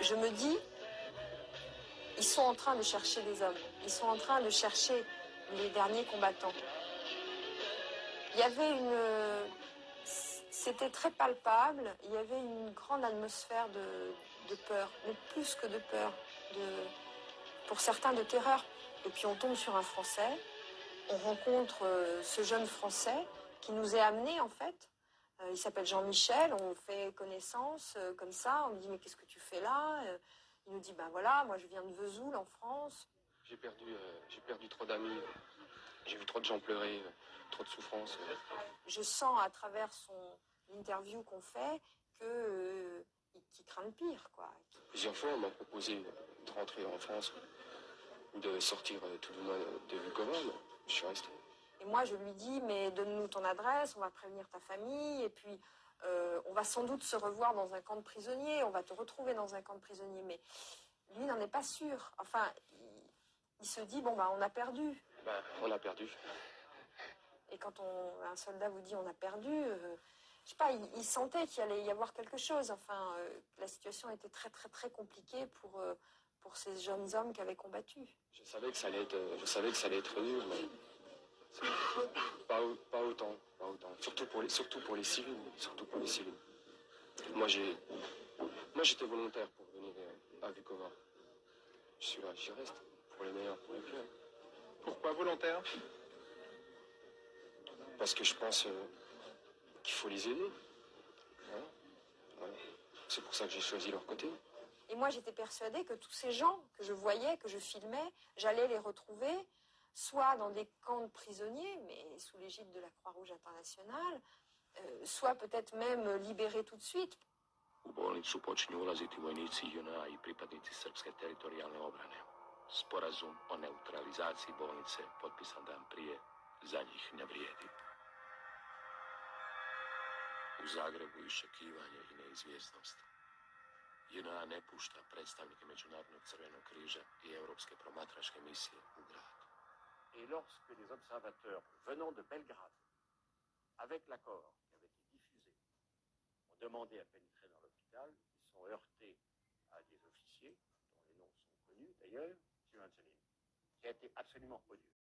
Je me dis, ils sont en train de chercher des hommes. Ils sont en train de chercher les derniers combattants. Il y avait c'était très palpable. Il y avait une grande atmosphère de peur, mais plus que de peur, pour certains de terreur. Et puis on tombe sur un Français. On rencontre ce jeune Français qui nous est amené en fait. Il s'appelle Jean-Michel, on fait connaissance comme ça, on me dit mais qu'est-ce que tu fais là? Il nous dit ben voilà, moi je viens de Vesoul en France. J'ai perdu trop d'amis, j'ai vu trop de gens pleurer, trop de souffrance. Je sens à travers l'interview qu'on fait qu'il craint le pire quoi. Plusieurs fois on m'a proposé de rentrer en France, de sortir tout de même de Vukovar, mais je suis resté. Et moi, je lui dis, mais donne-nous ton adresse, on va prévenir ta famille, et puis on va sans doute se revoir dans un camp de prisonniers, on va te retrouver dans un camp de prisonniers. Mais lui n'en est pas sûr. Enfin, il se dit, bon, bah, on a perdu. Ben, on a perdu. Et quand un soldat vous dit, on a perdu, je sais pas, il sentait qu'il allait y avoir quelque chose. Enfin, la situation était très, très, très compliquée pour ces jeunes hommes qui avaient combattu. Je savais que ça allait être dur, mais pas autant. Surtout pour les civils. Moi, j'étais volontaire pour venir à Vukovar. Je suis là, j'y reste. Pour les meilleurs, pour les pires. Pourquoi volontaire? Parce que je pense qu'il faut les aider. Voilà. C'est pour ça que j'ai choisi leur côté. Et moi, j'étais persuadée que tous ces gens que je voyais, que je filmais, j'allais les retrouver, soit dans des camps de prisonniers, mais sous l'égide de la Croix-Rouge internationale, soit peut-être même libérés tout de suite. U bolnicu počinju ulaziti vojnici JNA i pripadnici Srpske teritorijalne obrane. Sporazum o neutralizaciji bolnice, potpisan dan prije, za njih ne vrijedi. U Zagrebu iščekivanje i neizvjesnost. JNA ne pušta predstavnike Međunarodnog crvenog križa i Europske promatračke misije u grad. Et lorsque les observateurs venant de Belgrade, avec l'accord qui avait été diffusé, ont demandé à pénétrer dans l'hôpital, ils sont heurtés à des officiers, dont les noms sont connus d'ailleurs, M. Angelini, qui a été absolument odieux.